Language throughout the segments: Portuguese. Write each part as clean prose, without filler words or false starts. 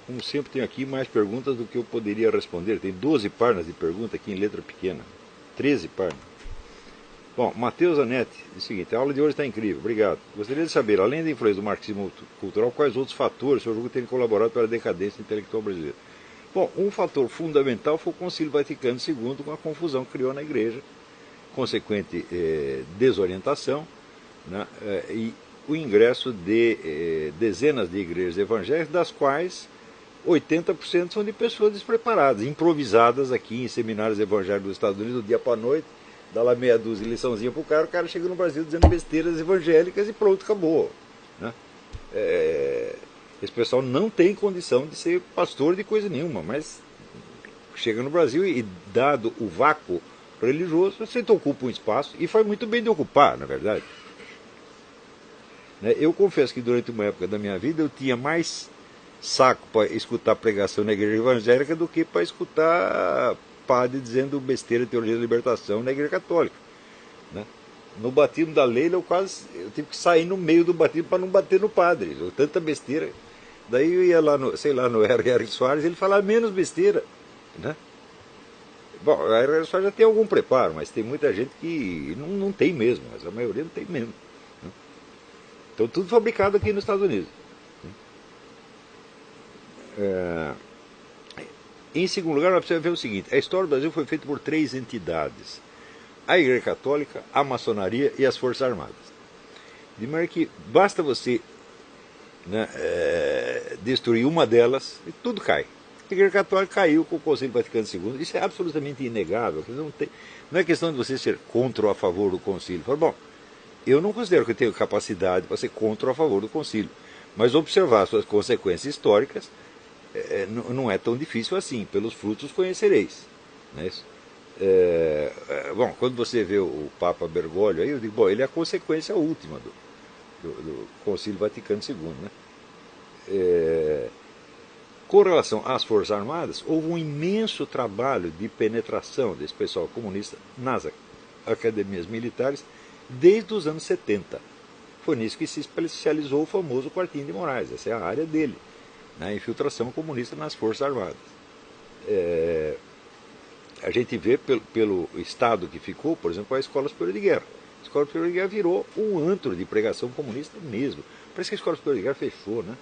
Como sempre, tenho aqui mais perguntas do que eu poderia responder. Tem 12 páginas de pergunta aqui em letra pequena. 13 páginas. Bom, Matheus Anetti diz o seguinte: a aula de hoje está incrível, obrigado. Gostaria de saber, além da influência do marxismo cultural, quais outros fatores o senhor julga terem colaborado para a decadência intelectual brasileira? Bom, um fator fundamental foi o Concílio Vaticano II, com a confusão que criou na igreja, consequente desorientação, né, e o ingresso de dezenas de igrejas evangélicas, das quais 80% são de pessoas despreparadas, improvisadas aqui em seminários evangélicos dos Estados Unidos, do dia para a noite, dá lá meia dúzia de liçãozinha para o cara chega no Brasil dizendo besteiras evangélicas e pronto, acabou. Né? Esse pessoal não tem condição de ser pastor de coisa nenhuma, mas chega no Brasil e, dado o vácuo religioso, você ocupa um espaço e faz muito bem de ocupar, na verdade. Eu confesso que durante uma época da minha vida eu tinha mais saco para escutar pregação na igreja evangélica do que para escutar padre dizendo besteira de teologia da libertação na igreja católica. Né? No batismo da Leila eu tive que sair no meio do batismo para não bater no padre, tanta besteira. Daí eu ia lá no R.R. Soares, ele falava menos besteira. Né? Bom, a R.R. Soares já tem algum preparo, mas tem muita gente que não tem mesmo, mas a maioria não tem mesmo. Né? Então tudo fabricado aqui nos Estados Unidos. Em segundo lugar, nós precisamos ver o seguinte: a história do Brasil foi feita por 3 entidades: a Igreja Católica, a Maçonaria e as Forças Armadas. De maneira que basta você destruir uma delas e tudo cai. A Igreja Católica caiu com o Concílio Vaticano II. Isso é absolutamente inegável. Não é questão de você ser contra ou a favor do Concílio. Bom, eu não considero que eu tenho capacidade para ser contra ou a favor do Concílio, mas observar suas consequências históricas não é tão difícil assim. Pelos frutos conhecereis. Não é isso? Bom, quando você vê o Papa Bergoglio, aí eu digo, bom, ele é a consequência última do Concílio Vaticano II. Né? Com relação às Forças Armadas, houve um imenso trabalho de penetração desse pessoal comunista nas academias militares desde os anos 70. Foi nisso que se especializou o famoso Quartinho de Moraes. Essa é a área dele, a infiltração comunista nas Forças Armadas. A gente vê pelo estado que ficou, por exemplo, a Escola Superior de Guerra. A Escola Superior de Guerra virou um antro de pregação comunista mesmo. Parece que a Escola Superior de Guerra fechou, né?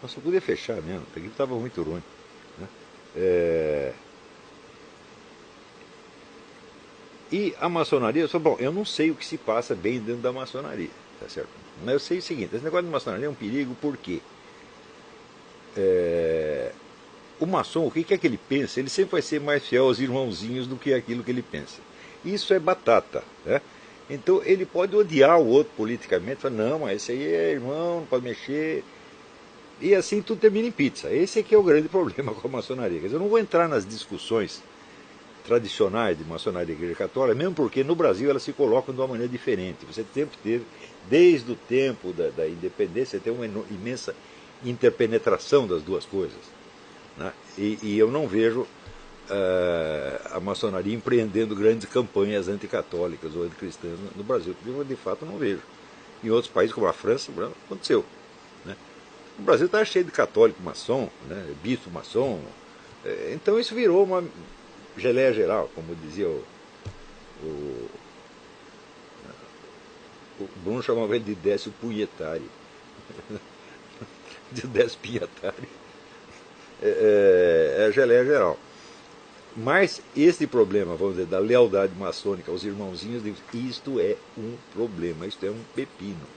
Nossa, só podia fechar mesmo, porque estava muito ruim. Né? E a maçonaria, bom, eu não sei o que se passa bem dentro da maçonaria, tá certo? Mas eu sei o seguinte: esse negócio de maçonaria é um perigo, por quê? O maçom, o que é que ele pensa? Ele sempre vai ser mais fiel aos irmãozinhos do que aquilo que ele pensa. Isso é batata. Né? Então ele pode odiar o outro politicamente, falar, não, mas esse aí é irmão, não pode mexer. E assim tudo termina em pizza. Esse aqui é o grande problema com a maçonaria. Quer dizer, eu não vou entrar nas discussões tradicionais de maçonaria e igreja católica, mesmo porque no Brasil elas se colocam de uma maneira diferente. Você sempre teve, desde o tempo da independência, tem uma imensa interpenetração das duas coisas. Né? E eu não vejo a maçonaria empreendendo grandes campanhas anticatólicas ou anticristãs no Brasil. Eu, de fato, não vejo. Em outros países, como a França, aconteceu. Né? O Brasil está cheio de católico maçom, né? Bispo maçom. Então isso virou uma geleia geral, como dizia o Bruno chamava ele de Décio Punhetari. De Décio Punhetari. É a geleia geral. Mas esse problema, vamos dizer, da lealdade maçônica aos irmãozinhos, isto é um problema, isto é um pepino.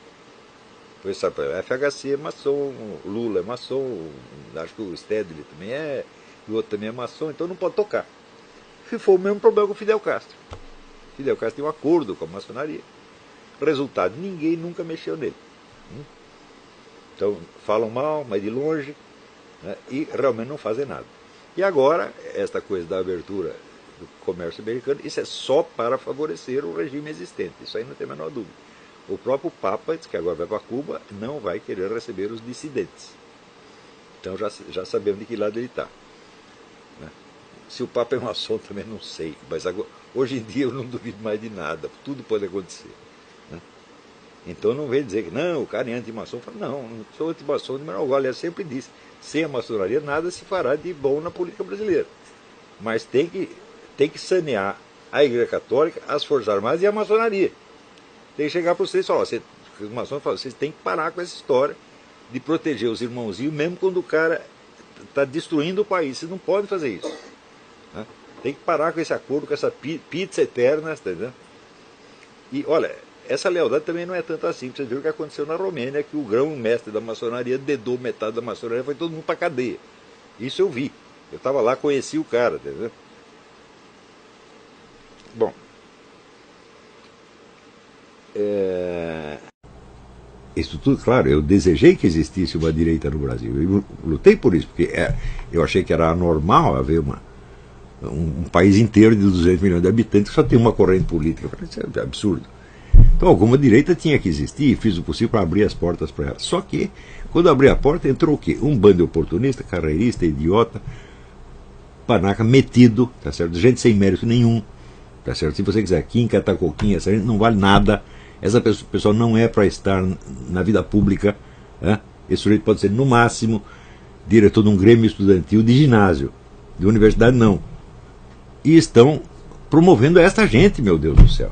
Pois sabe, a FHC é maçom, Lula é maçom, acho que o Stedley também é, e o outro também é maçom, então não pode tocar. E foi o mesmo problema com o Fidel Castro. Fidel Castro tem um acordo com a maçonaria. Resultado, ninguém nunca mexeu nele. Então, falam mal, mas de longe, né, e realmente não fazem nada. E agora, esta coisa da abertura do comércio americano, isso é só para favorecer o regime existente. Isso aí não tem a menor dúvida. O próprio Papa, que agora vai para Cuba, não vai querer receber os dissidentes. Então já sabemos de que lado ele está. Né? Se o Papa é maçom também não sei. Mas agora, hoje em dia eu não duvido mais de nada. Tudo pode acontecer. Né? Então não vem dizer que não, o cara é anti-maçom. Não sou anti-maçom de menor grau. Aliás, sempre disse, sem a maçonaria nada se fará de bom na política brasileira. Mas tem que sanear a Igreja Católica, as Forças Armadas e a maçonaria. Tem que chegar para vocês e falar, os maçons falam, vocês têm que parar com essa história de proteger os irmãozinhos, mesmo quando o cara está destruindo o país. Vocês não podem fazer isso. Né? Tem que parar com esse acordo, com essa pizza eterna, tá entendendo? E olha, essa lealdade também não é tanto assim. Vocês viram o que aconteceu na Romênia, que o grão-mestre da maçonaria dedou metade da maçonaria, foi todo mundo para cadeia. Isso eu vi. Eu estava lá, conheci o cara, tá entendendo? Bom, isso tudo, claro, eu desejei que existisse uma direita no Brasil. Eu lutei por isso, porque eu achei que era anormal haver um país inteiro de 200 milhões de habitantes que só tem uma corrente política. Isso é absurdo. Então, alguma direita tinha que existir e fiz o possível para abrir as portas para ela. Só que, quando abri a porta, entrou o quê? Um bando de oportunista, carreirista, idiota, panaca, metido, tá certo? Gente sem mérito nenhum. Tá certo? Se você quiser Kim, Catacoquinha, essa gente não vale nada. Essa pessoa não é para estar na vida pública. Né? Esse sujeito pode ser, no máximo, diretor de um grêmio estudantil de ginásio. De universidade, não. E estão promovendo esta gente, meu Deus do céu.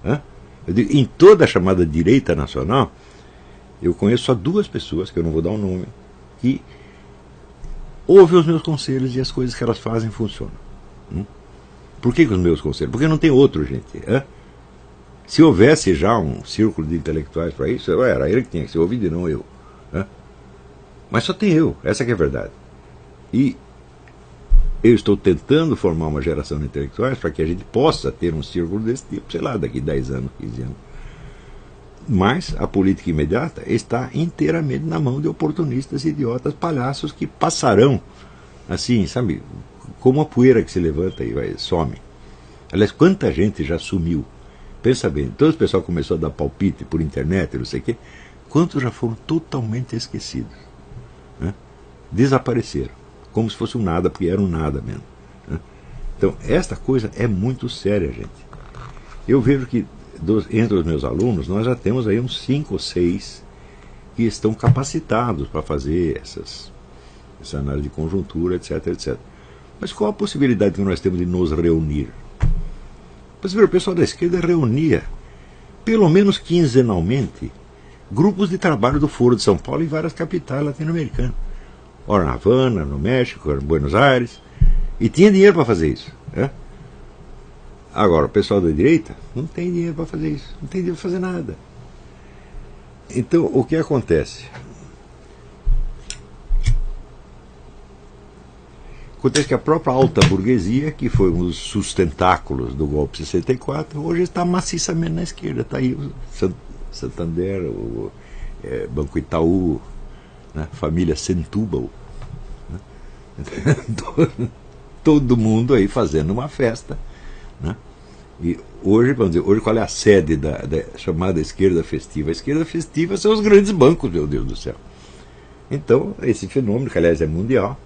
Né? Eu digo, em toda a chamada direita nacional, eu conheço só duas pessoas, que eu não vou dar o nome, que ouvem os meus conselhos e as coisas que elas fazem funcionam. Por que os meus conselhos? Porque não tem outro, gente. Se houvesse já um círculo de intelectuais para isso, era ele que tinha que ser ouvido e não eu. Mas só tem eu, essa que é a verdade. E eu estou tentando formar uma geração de intelectuais para que a gente possa ter um círculo desse tipo, sei lá, daqui 10 anos, 15 anos. Mas a política imediata está inteiramente na mão de oportunistas, idiotas, palhaços que passarão, assim, sabe, como a poeira que se levanta e some. Aliás, quanta gente já sumiu. Pensa bem, todo o pessoal começou a dar palpite por internet, não sei o quê. Quantos já foram totalmente esquecidos? Né? Desapareceram. Como se fosse um nada, porque era um nada mesmo. Né? Então, esta coisa é muito séria, gente. Eu vejo que entre os meus alunos, nós já temos aí uns 5 ou 6 que estão capacitados para fazer essa análise de conjuntura, etc, etc. Mas qual a possibilidade que nós temos de nos reunir? O pessoal da esquerda reunia, pelo menos quinzenalmente, grupos de trabalho do Foro de São Paulo em várias capitais latino-americanas. Ora na Havana, no México, em Buenos Aires. E tinha dinheiro para fazer isso. Né? Agora, o pessoal da direita não tem dinheiro para fazer isso. Não tem dinheiro para fazer nada. Então, o que acontece? Acontece que a própria alta burguesia, que foi um dos sustentáculos do golpe de 64, hoje está maciçamente na esquerda. Está aí o Santander, o Banco Itaú, né? Família Setúbal. Né? Todo mundo aí fazendo uma festa. Né? E hoje, vamos dizer, hoje qual é a sede da chamada esquerda festiva? A esquerda festiva são os grandes bancos, meu Deus do céu. Então, esse fenômeno, que aliás é mundial,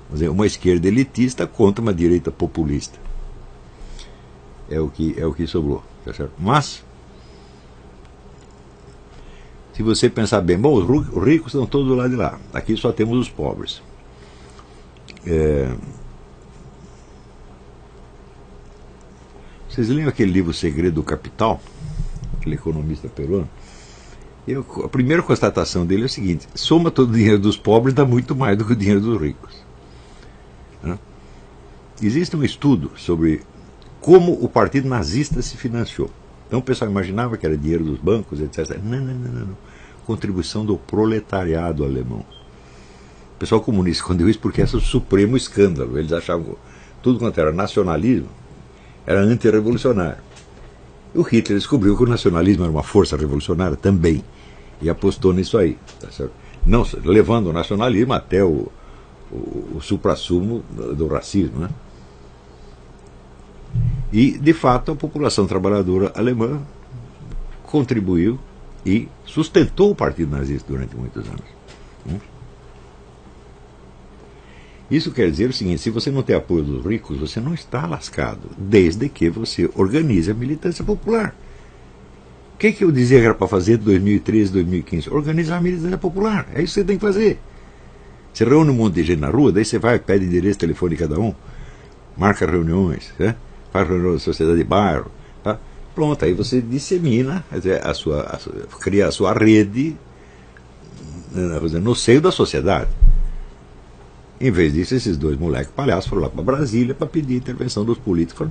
vamos dizer, uma esquerda elitista contra uma direita populista. É o que sobrou. Tá certo? Mas, se você pensar bem, bom, os ricos estão todos do lado de lá. Aqui só temos os pobres. Vocês lembram aquele livro Segredo do Capital? Aquele economista peruano? A primeira constatação dele é o seguinte: soma todo o dinheiro dos pobres dá muito mais do que o dinheiro dos ricos. Né? Existe um estudo sobre como o partido nazista se financiou. Então o pessoal imaginava que era dinheiro dos bancos, etc. Não. Contribuição do proletariado alemão. O pessoal comunista escondeu isso porque esse é o supremo escândalo. Eles achavam que tudo quanto era nacionalismo era antirrevolucionário. O Hitler descobriu que o nacionalismo era uma força revolucionária também e apostou nisso aí, tá certo? Não, levando o nacionalismo até o suprassumo do racismo, né? E, de fato, a população trabalhadora alemã contribuiu e sustentou o partido nazista durante muitos anos. Isso quer dizer o seguinte: se você não tem apoio dos ricos, você não está lascado, desde que você organize a militância popular. que eu dizia que era para fazer de 2013, 2015? Organizar a militância popular. É isso que você tem que fazer. Você reúne um monte de gente na rua, daí você vai, pede endereço, telefone de cada um, marca reuniões, né? Faz reunião da sociedade de bairro. Tá? Pronto, aí você dissemina, cria a sua rede no seio da sociedade. Em vez disso, esses dois moleques palhaços foram lá para Brasília para pedir intervenção dos políticos.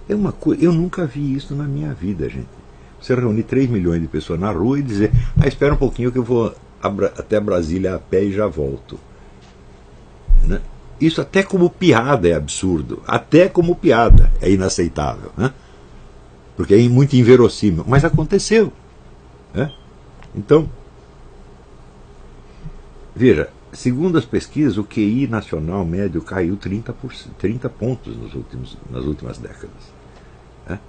Eu nunca vi isso na minha vida, gente. Você reunir 3 milhões de pessoas na rua e dizer, espera um pouquinho que eu vou até Brasília a pé e já volto. Né? Isso até como piada é absurdo. Até como piada é inaceitável. Né? Porque é muito inverossímil. Mas aconteceu. Né? Então, veja, segundo as pesquisas, o QI nacional médio caiu 30 pontos nas últimas décadas. Né?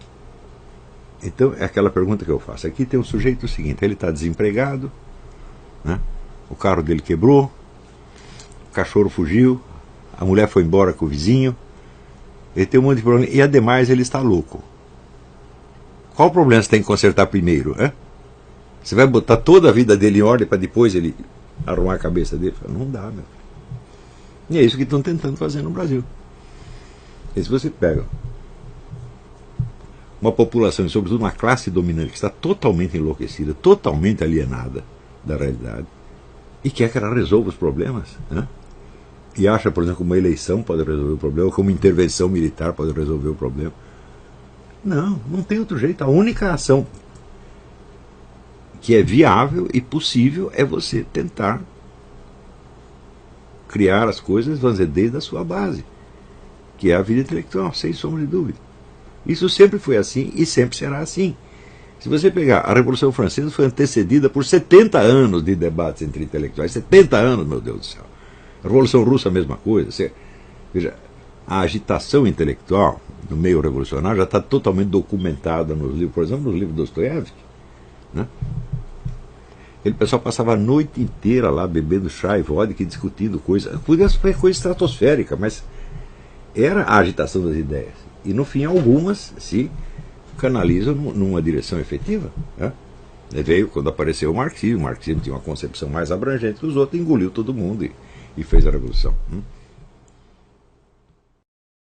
Então, é aquela pergunta que eu faço. Aqui tem um sujeito seguinte, ele está desempregado, né? O carro dele quebrou, o cachorro fugiu, a mulher foi embora com o vizinho, ele tem um monte de problema, e ademais ele está louco. Qual o problema você tem que consertar primeiro? Né? Você vai botar toda a vida dele em ordem para depois ele arrumar a cabeça dele? Não dá, meu. E é isso que estão tentando fazer no Brasil. E se você pega uma população, e sobretudo uma classe dominante, que está totalmente enlouquecida, totalmente alienada da realidade, e quer que ela resolva os problemas, né? E acha, por exemplo, que uma eleição pode resolver o problema, que uma intervenção militar pode resolver o problema. Não tem outro jeito. A única ação que é viável e possível é você tentar criar as coisas, vamos dizer, desde a sua base, que é a vida intelectual, sem sombra de dúvida. Isso sempre foi assim e sempre será assim. Se você pegar, a Revolução Francesa foi antecedida por 70 anos de debates entre intelectuais. 70 anos, meu Deus do céu. A Revolução Russa, a mesma coisa. Veja, a agitação intelectual no meio revolucionário já está totalmente documentada nos livros, por exemplo, nos livros de Dostoiévski. Né? O pessoal passava a noite inteira lá bebendo chá e vodka e discutindo coisas. Podia ser coisa estratosférica, mas era a agitação das ideias. E no fim algumas se canalizam numa direção efetiva. Né? Veio quando apareceu o marxismo tinha uma concepção mais abrangente que os outros, engoliu todo mundo e fez a revolução.